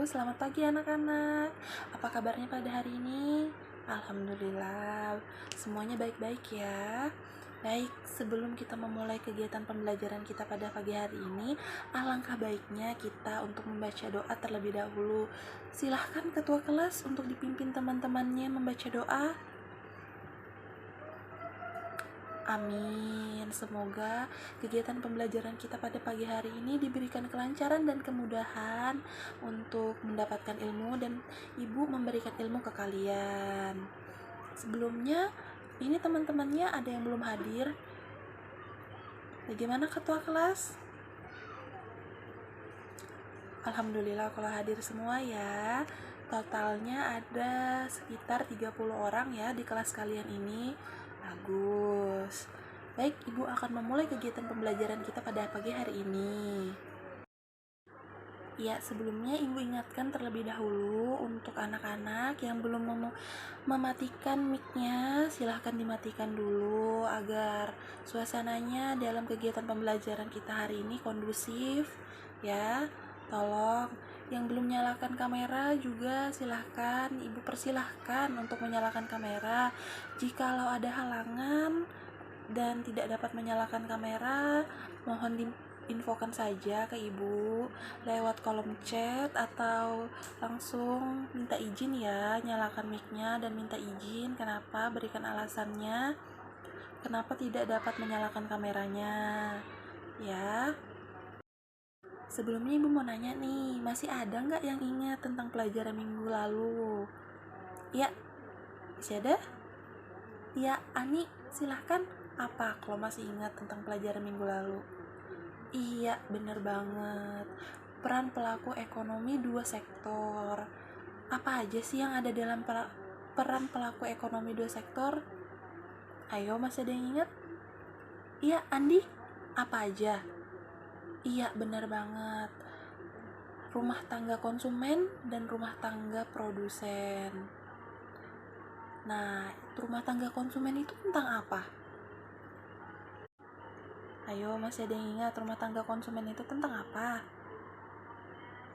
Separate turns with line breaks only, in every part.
Selamat pagi anak-anak. Apa kabarnya pada hari ini? Alhamdulillah, semuanya baik-baik ya. Baik, sebelum kita memulai kegiatan pembelajaran kita pada pagi hari ini, alangkah baiknya kita untuk membaca doa terlebih dahulu. Silahkan ketua kelas untuk dipimpin teman-temannya membaca doa. Amin. Semoga kegiatan pembelajaran kita pada pagi hari ini diberikan kelancaran dan kemudahan untuk mendapatkan ilmu dan Ibu memberikan ilmu ke kalian. Sebelumnya, ini teman-temannya ada yang belum hadir. Bagaimana ketua kelas? Alhamdulillah kalau hadir semua ya. Totalnya ada sekitar 30 orang ya di kelas kalian ini. Bagus. Baik, Ibu akan memulai kegiatan pembelajaran kita pada pagi hari ini. Ya, sebelumnya Ibu ingatkan terlebih dahulu untuk anak-anak yang belum mematikan mic-nya, silahkan dimatikan dulu agar suasananya dalam kegiatan pembelajaran kita hari ini kondusif ya. Tolong yang belum nyalakan kamera juga silahkan Ibu persilahkan untuk menyalakan kamera. Jikalau ada halangan dan tidak dapat menyalakan kamera, mohon diinfokan saja ke Ibu lewat kolom chat atau langsung minta izin ya, nyalakan mic-nya dan minta izin kenapa, berikan alasannya kenapa tidak dapat menyalakan kameranya ya. Sebelumnya Ibu mau nanya nih, masih ada nggak yang ingat tentang pelajaran minggu lalu? Ya, masih ada? Ya, Ani, silahkan. Apa kalau masih ingat tentang pelajaran minggu lalu? Iya, bener banget. Peran pelaku ekonomi dua sektor. Apa aja sih yang ada dalam peran pelaku ekonomi dua sektor? Ayo, masih ada yang ingat? Iya, Andi, apa aja? Iya, bener banget. Rumah tangga konsumen dan rumah tangga produsen. Nah, rumah tangga konsumen itu tentang apa? Ayo, masih ada yang ingat rumah tangga konsumen itu tentang apa?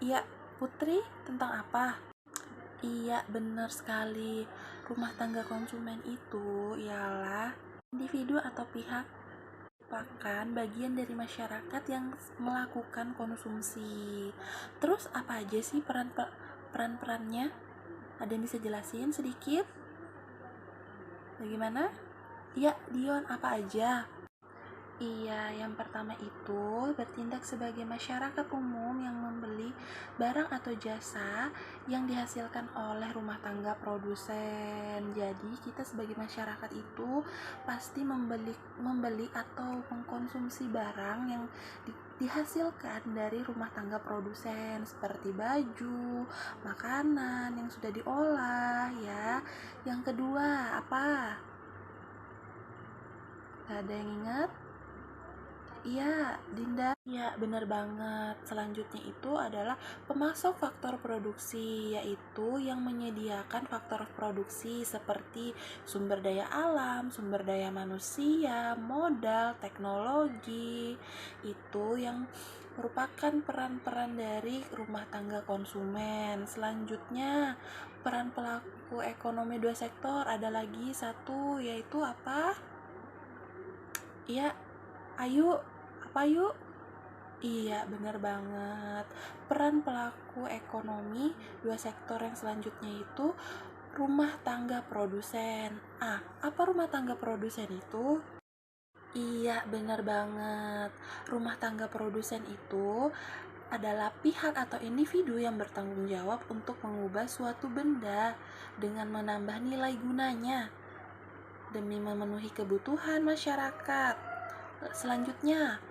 Iya, Putri, tentang apa? Iya, benar sekali. Rumah tangga konsumen itu ialah individu atau pihak merupakan bagian dari masyarakat yang melakukan konsumsi. Terus apa aja sih peran-perannya? Ada yang bisa jelasin sedikit? Bagaimana? Ya, Dion, apa aja? Iya, yang pertama itu bertindak sebagai masyarakat umum yang membeli barang atau jasa yang dihasilkan oleh rumah tangga produsen. Jadi kita sebagai masyarakat itu pasti membeli atau mengkonsumsi barang yang dihasilkan dari rumah tangga produsen seperti baju, makanan yang sudah diolah ya. Yang kedua apa? Gak ada yang ingat? Iya, Dinda. Ya, benar banget. Selanjutnya itu adalah pemasok faktor produksi, yaitu yang menyediakan faktor produksi seperti sumber daya alam, sumber daya manusia, modal, teknologi. Itu yang merupakan peran-peran dari rumah tangga konsumen. Selanjutnya, peran pelaku ekonomi dua sektor ada lagi satu, yaitu apa? Ya, ayo. Apa yuk? Iya, benar banget. Peran pelaku ekonomi dua sektor yang selanjutnya itu rumah tangga produsen. Apa rumah tangga produsen itu? Iya, benar banget. Rumah tangga produsen itu adalah pihak atau individu yang bertanggung jawab untuk mengubah suatu benda dengan menambah nilai gunanya demi memenuhi kebutuhan masyarakat. Selanjutnya,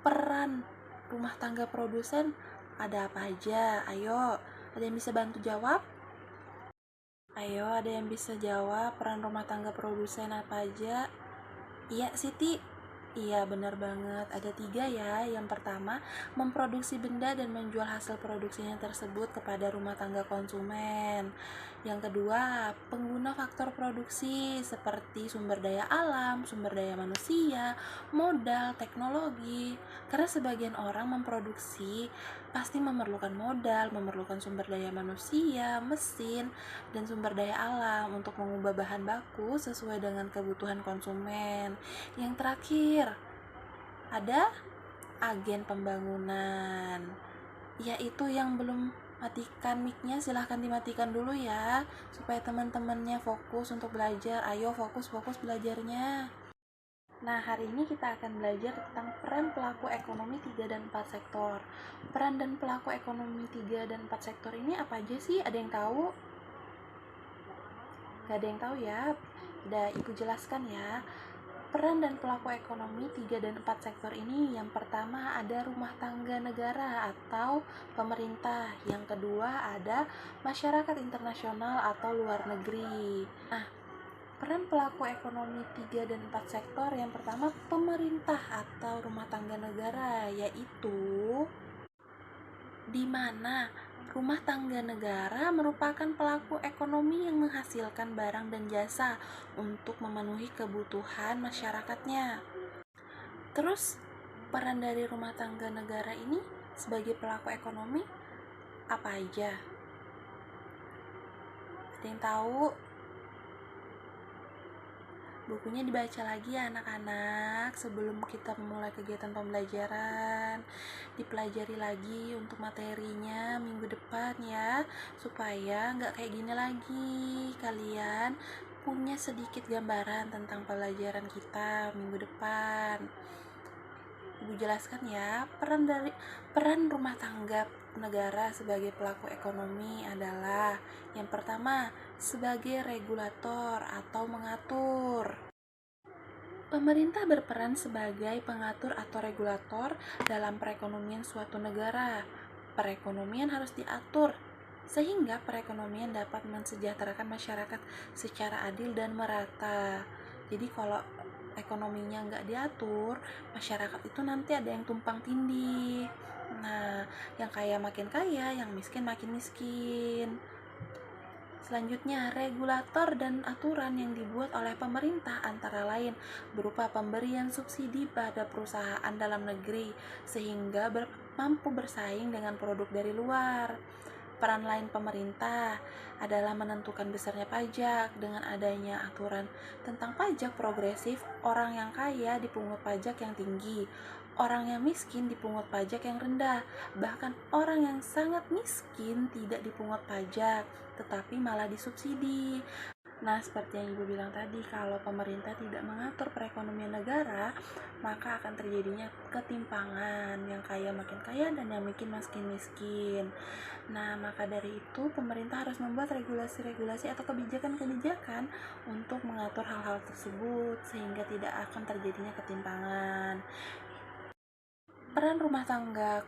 peran rumah tangga produsen ada apa aja? Ayo, ada yang bisa bantu jawab? Ayo, ada yang bisa jawab peran rumah tangga produsen apa aja? Iya, Siti. Iya, benar banget. Ada 3 ya. Yang pertama, memproduksi benda dan menjual hasil produksinya tersebut kepada rumah tangga konsumen. Yang kedua, pengguna faktor produksi seperti sumber daya alam, sumber daya manusia, modal, teknologi. Karena sebagian orang memproduksi pasti memerlukan modal, memerlukan sumber daya manusia, mesin, dan sumber daya alam untuk mengubah bahan baku sesuai dengan kebutuhan konsumen. Yang terakhir, ada agen pembangunan, yaitu yang belum matikan mic-nya silahkan dimatikan dulu ya, supaya teman-temannya fokus untuk belajar. Ayo fokus belajarnya. Nah, hari ini kita akan belajar tentang peran pelaku ekonomi 3 dan 4 sektor. Peran dan pelaku ekonomi 3 dan 4 sektor ini apa aja sih? Ada yang tahu? Gak ada yang tahu ya? Udah Ibu jelaskan ya. Peran dan pelaku ekonomi 3 dan 4 sektor ini, yang pertama ada rumah tangga negara atau pemerintah, yang kedua ada masyarakat internasional atau luar negeri. Nah, peran pelaku ekonomi 3 dan 4 sektor, yang pertama pemerintah atau rumah tangga negara, yaitu di mana rumah tangga negara merupakan pelaku ekonomi yang menghasilkan barang dan jasa untuk memenuhi kebutuhan masyarakatnya. Terus, peran dari rumah tangga negara ini sebagai pelaku ekonomi apa aja? Ada yang tahu? Bukunya dibaca lagi ya anak-anak sebelum kita memulai kegiatan pembelajaran. Dipelajari lagi untuk materinya minggu depan ya, supaya nggak kayak gini lagi. Kalian punya sedikit gambaran tentang pelajaran kita minggu depan. Ibu jelaskan ya, peran rumah tangga negara sebagai pelaku ekonomi adalah yang pertama, sebagai regulator atau mengatur. Pemerintah berperan sebagai pengatur atau regulator dalam perekonomian suatu negara. Perekonomian harus diatur sehingga perekonomian dapat mensejahterakan masyarakat secara adil dan merata. Jadi kalau ekonominya nggak diatur, masyarakat itu nanti ada yang tumpang tindih. Nah, yang kaya makin kaya, yang miskin makin miskin. Selanjutnya, regulator dan aturan yang dibuat oleh pemerintah antara lain berupa pemberian subsidi pada perusahaan dalam negeri sehingga mampu bersaing dengan produk dari luar. Peran lain pemerintah adalah menentukan besarnya pajak. Dengan adanya aturan tentang pajak progresif, orang yang kaya dipungut pajak yang tinggi, orang yang miskin dipungut pajak yang rendah, bahkan orang yang sangat miskin tidak dipungut pajak, tetapi malah disubsidi. Nah, seperti yang Ibu bilang tadi, kalau pemerintah tidak mengatur perekonomian negara, maka akan terjadinya ketimpangan, yang kaya makin kaya dan yang makin miskin. Nah, maka dari itu pemerintah harus membuat regulasi-regulasi atau kebijakan-kebijakan untuk mengatur hal-hal tersebut sehingga tidak akan terjadinya ketimpangan. Peran rumah tangga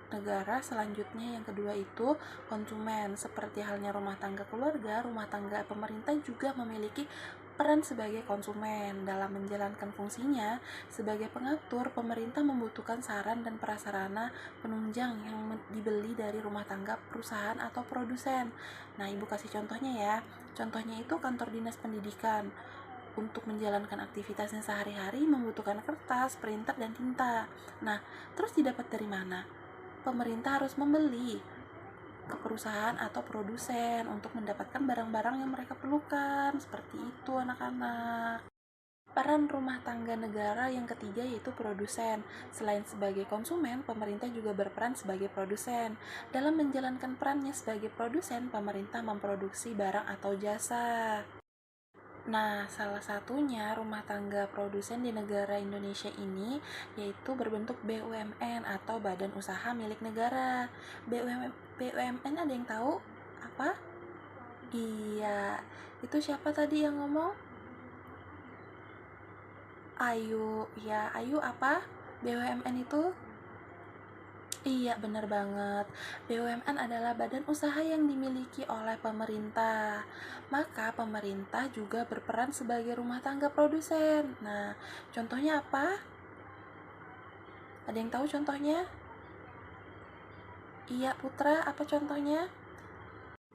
negara selanjutnya yang kedua itu konsumen. Seperti halnya rumah tangga keluarga, rumah tangga pemerintah juga memiliki peran sebagai konsumen. Dalam menjalankan fungsinya sebagai pengatur, pemerintah membutuhkan saran dan prasarana penunjang yang dibeli dari rumah tangga, perusahaan atau produsen. Nah, Ibu kasih contohnya ya. Contohnya itu kantor dinas pendidikan. Untuk menjalankan aktivitasnya sehari-hari membutuhkan kertas, printer, dan tinta. Nah, terus didapat dari mana? Pemerintah harus membeli ke perusahaan atau produsen untuk mendapatkan barang-barang yang mereka perlukan. Seperti itu anak-anak. Peran rumah tangga negara yang ketiga yaitu produsen. Selain sebagai konsumen, pemerintah juga berperan sebagai produsen. Dalam menjalankan perannya sebagai produsen, pemerintah memproduksi barang atau jasa. Nah, salah satunya rumah tangga produsen di negara Indonesia ini yaitu berbentuk BUMN atau Badan Usaha Milik Negara. BUMN ada yang tahu apa? Iya, itu siapa tadi yang ngomong? Ayu. Ya, Ayu apa? BUMN itu? Iya, benar banget. BUMN adalah badan usaha yang dimiliki oleh pemerintah. Maka pemerintah juga berperan sebagai rumah tangga produsen. Nah, contohnya apa? Ada yang tahu contohnya? Iya, Putra, apa contohnya?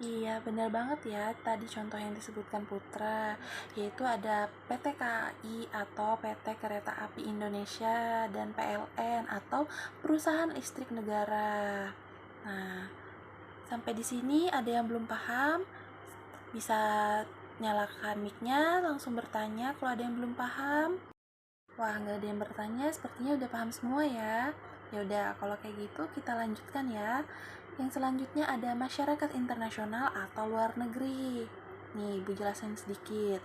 Iya, benar banget ya. Tadi contoh yang disebutkan Putra, yaitu ada PT KAI atau PT Kereta Api Indonesia dan PLN atau perusahaan listrik negara. Nah, sampai di sini ada yang belum paham? Bisa nyalakan mic-nya, langsung bertanya kalau ada yang belum paham. Wah, nggak ada yang bertanya, sepertinya udah paham semua ya. Ya udah, kalau kayak gitu kita lanjutkan ya. Yang selanjutnya ada masyarakat internasional atau luar negeri. Nih, Ibu jelasin sedikit.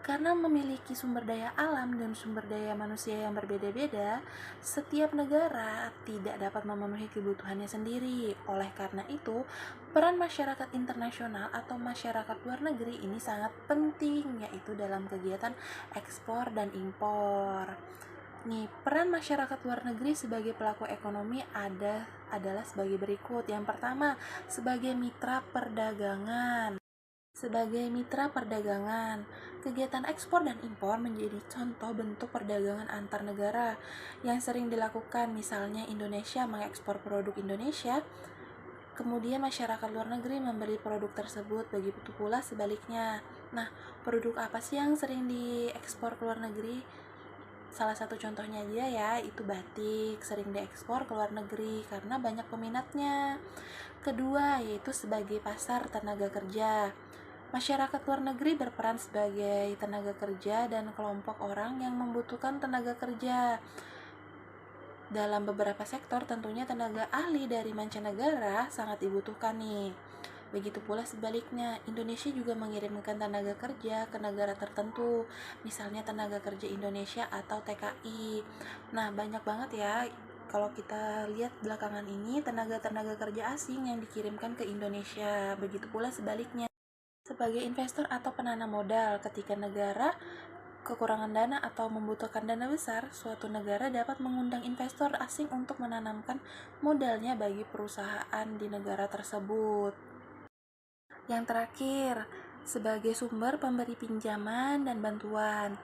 Karena memiliki sumber daya alam dan sumber daya manusia yang berbeda-beda, setiap negara tidak dapat memenuhi kebutuhannya sendiri. Oleh karena itu, peran masyarakat internasional atau masyarakat luar negeri ini sangat penting, yaitu dalam kegiatan ekspor dan impor. Nih, peran masyarakat luar negeri sebagai pelaku ekonomi adalah sebagai berikut. Yang pertama, sebagai mitra perdagangan. Sebagai mitra perdagangan, kegiatan ekspor dan impor menjadi contoh bentuk perdagangan antar negara yang sering dilakukan. Misalnya Indonesia mengekspor produk Indonesia, kemudian masyarakat luar negeri membeli produk tersebut, begitu pula sebaliknya. Nah, produk apa sih yang sering diekspor ke luar negeri? Salah satu contohnya aja ya, itu batik, sering diekspor ke luar negeri karena banyak peminatnya. Kedua, yaitu sebagai pasar tenaga kerja. Masyarakat luar negeri berperan sebagai tenaga kerja dan kelompok orang yang membutuhkan tenaga kerja. Dalam beberapa sektor tentunya tenaga ahli dari mancanegara sangat dibutuhkan nih. Begitu pula sebaliknya, Indonesia juga mengirimkan tenaga kerja ke negara tertentu, misalnya tenaga kerja Indonesia atau TKI. Nah, banyak banget ya kalau kita lihat belakangan ini tenaga-tenaga kerja asing yang dikirimkan ke Indonesia. Begitu pula sebaliknya. Sebagai investor atau penanam modal, ketika negara kekurangan dana atau membutuhkan dana besar, suatu negara dapat mengundang investor asing untuk menanamkan modalnya bagi perusahaan di negara tersebut. Yang terakhir, sebagai sumber pemberi pinjaman dan bantuan.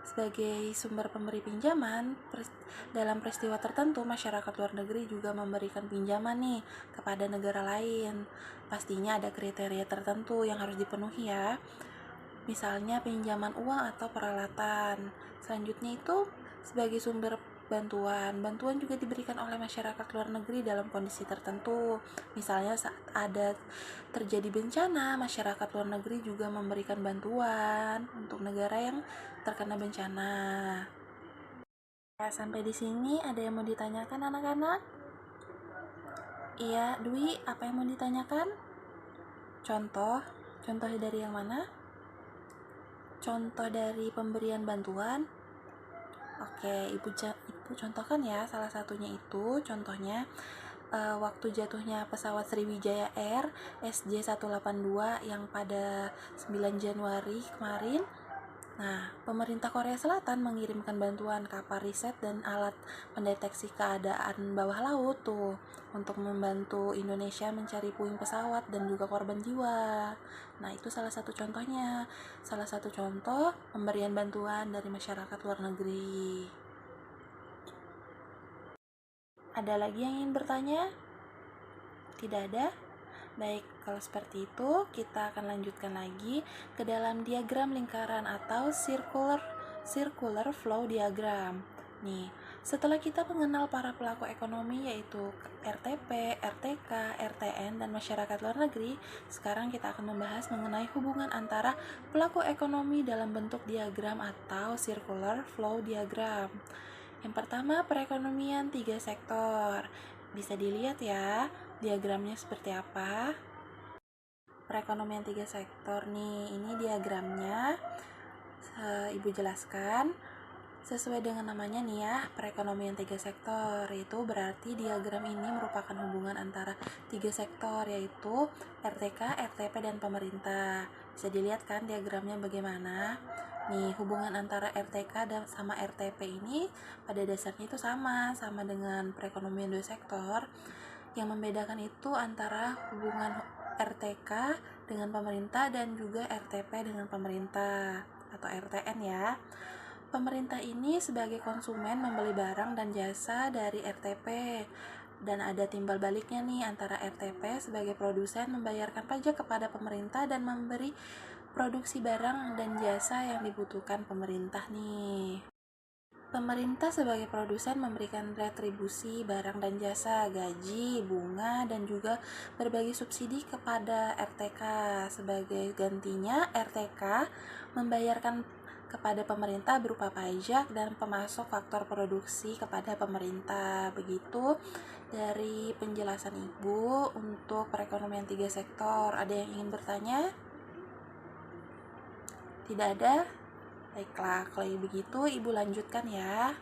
Sebagai sumber pemberi pinjaman, dalam peristiwa tertentu masyarakat luar negeri juga memberikan pinjaman nih kepada negara lain. Pastinya ada kriteria tertentu yang harus dipenuhi ya. Misalnya pinjaman uang atau peralatan. Selanjutnya itu sebagai sumber bantuan. Bantuan juga diberikan oleh masyarakat luar negeri dalam kondisi tertentu. Misalnya saat ada terjadi bencana, masyarakat luar negeri juga memberikan bantuan untuk negara yang terkena bencana. Ya, sampai di sini ada yang mau ditanyakan anak-anak? Iya, Dwi, apa yang mau ditanyakan? Contoh dari yang mana? Contoh dari pemberian bantuan. Oke, ibu contohkan ya. Salah satunya itu contohnya waktu jatuhnya pesawat Sriwijaya Air SJ182 yang pada 9 Januari kemarin. Nah, pemerintah Korea Selatan mengirimkan bantuan kapal riset dan alat pendeteksi keadaan bawah laut tuh untuk membantu Indonesia mencari puing pesawat dan juga korban jiwa. Nah, itu salah satu contohnya. Salah satu contoh pemberian bantuan dari masyarakat luar negeri. Ada lagi yang ingin bertanya? Tidak ada? Baik, kalau seperti itu kita akan lanjutkan lagi ke dalam diagram lingkaran atau circular flow diagram. Nih, setelah kita mengenal para pelaku ekonomi yaitu RTP, RTK, RTN, dan masyarakat luar negeri, sekarang kita akan membahas mengenai hubungan antara pelaku ekonomi dalam bentuk diagram atau circular flow diagram. Yang pertama, perekonomian 3 sektor. Bisa dilihat ya, diagramnya seperti apa. Perekonomian 3 sektor nih, ini diagramnya. Ibu jelaskan sesuai dengan namanya nih ya, perekonomian 3 sektor. Itu berarti diagram ini merupakan hubungan antara 3 sektor, yaitu RTK, RTP, dan pemerintah. Bisa dilihat kan diagramnya bagaimana? Nih, hubungan antara RTK dan sama RTP ini pada dasarnya itu sama dengan perekonomian 2 sektor. Yang membedakan itu antara hubungan RTK dengan pemerintah dan juga RTP dengan pemerintah atau RTN ya. Pemerintah ini sebagai konsumen membeli barang dan jasa dari RTP. Dan ada timbal baliknya nih antara RTP sebagai produsen membayarkan pajak kepada pemerintah dan memberi produksi barang dan jasa yang dibutuhkan pemerintah nih. Pemerintah sebagai produsen memberikan retribusi barang dan jasa, gaji, bunga, dan juga berbagi subsidi kepada RTK. Sebagai gantinya, RTK membayarkan kepada pemerintah berupa pajak dan pemasok faktor produksi kepada pemerintah. Begitu dari penjelasan Ibu untuk perekonomian 3 sektor. Ada yang ingin bertanya? Tidak ada? Baiklah, kalau begitu Ibu lanjutkan ya.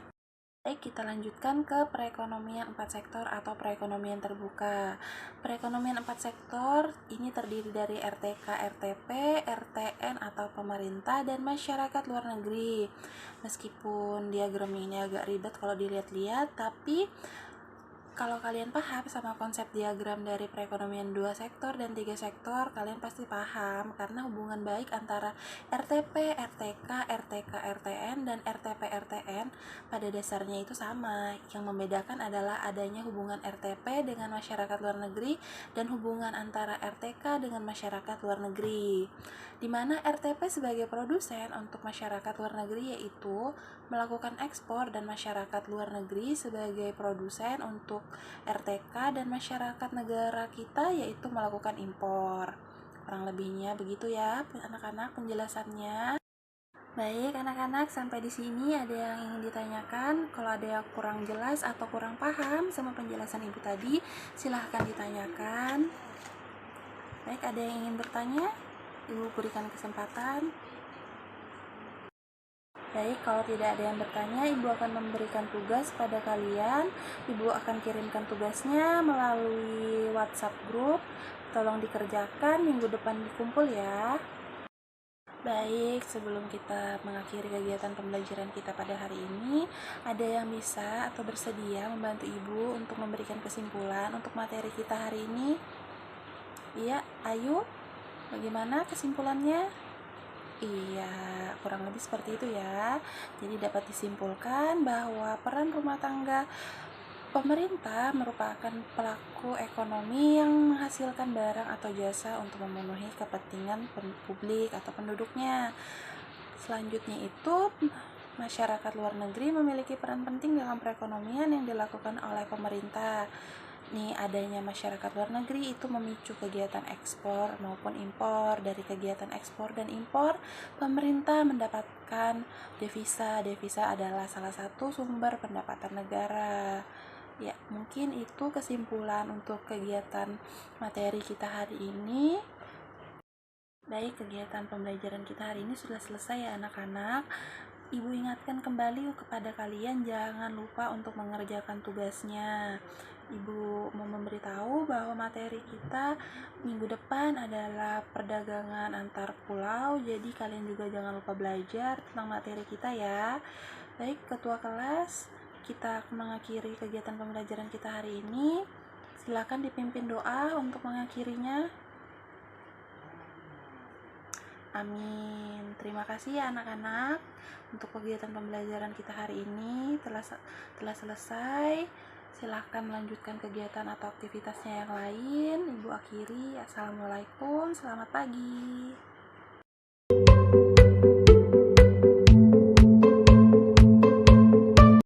Baik, kita lanjutkan ke perekonomian 4 sektor atau perekonomian terbuka. Perekonomian 4 sektor ini terdiri dari RTK, RTP, RTN atau pemerintah, dan masyarakat luar negeri. Meskipun diagram ini agak ribet kalau dilihat-lihat, tapi kalau kalian paham sama konsep diagram dari perekonomian 2 sektor dan 3 sektor, kalian pasti paham karena hubungan baik antara RTP, RTK, RTK, RTN, dan RTP, RTN pada dasarnya itu sama. Yang membedakan adalah adanya hubungan RTP dengan masyarakat luar negeri dan hubungan antara RTK dengan masyarakat luar negeri. Di mana RTP sebagai produsen untuk masyarakat luar negeri yaitu melakukan ekspor, dan masyarakat luar negeri sebagai produsen untuk RTK dan masyarakat negara kita yaitu melakukan impor. Kurang lebihnya begitu ya anak-anak penjelasannya. Baik anak-anak, sampai di sini ada yang ingin ditanyakan? Kalau ada yang kurang jelas atau kurang paham sama penjelasan Ibu tadi, silahkan ditanyakan. Baik, ada yang ingin bertanya? Ibu berikan kesempatan. Baik, kalau tidak ada yang bertanya, Ibu akan memberikan tugas pada kalian. Ibu akan kirimkan tugasnya melalui WhatsApp group. Tolong dikerjakan, minggu depan dikumpul ya. Baik, sebelum kita mengakhiri kegiatan pembelajaran kita pada hari ini, ada yang bisa atau bersedia membantu Ibu untuk memberikan kesimpulan untuk materi kita hari ini? Iya, ayo. Bagaimana kesimpulannya? Iya, kurang lebih seperti itu ya. Jadi dapat disimpulkan bahwa peran rumah tangga pemerintah merupakan pelaku ekonomi yang menghasilkan barang atau jasa untuk memenuhi kepentingan publik atau penduduknya. Selanjutnya itu, masyarakat luar negeri memiliki peran penting dalam perekonomian yang dilakukan oleh pemerintah. Nih, adanya masyarakat luar negeri itu memicu kegiatan ekspor maupun impor. Dari kegiatan ekspor dan impor, pemerintah mendapatkan devisa. Devisa adalah salah satu sumber pendapatan negara. Ya, mungkin itu kesimpulan untuk kegiatan materi kita hari ini. Baik, kegiatan pembelajaran kita hari ini sudah selesai ya anak-anak. Ibu ingatkan kembali kepada kalian, jangan lupa untuk mengerjakan tugasnya. Ibu mau memberitahu bahwa materi kita minggu depan adalah perdagangan antar pulau, jadi kalian juga jangan lupa belajar tentang materi kita ya. Baik, ketua kelas, kita akan mengakhiri kegiatan pembelajaran kita hari ini. Silakan dipimpin doa untuk mengakhirinya. Amin. Terima kasih ya anak-anak untuk kegiatan pembelajaran kita hari ini telah selesai. Silahkan melanjutkan kegiatan atau aktivitasnya yang lain. Ibu akhiri. Assalamualaikum, selamat pagi.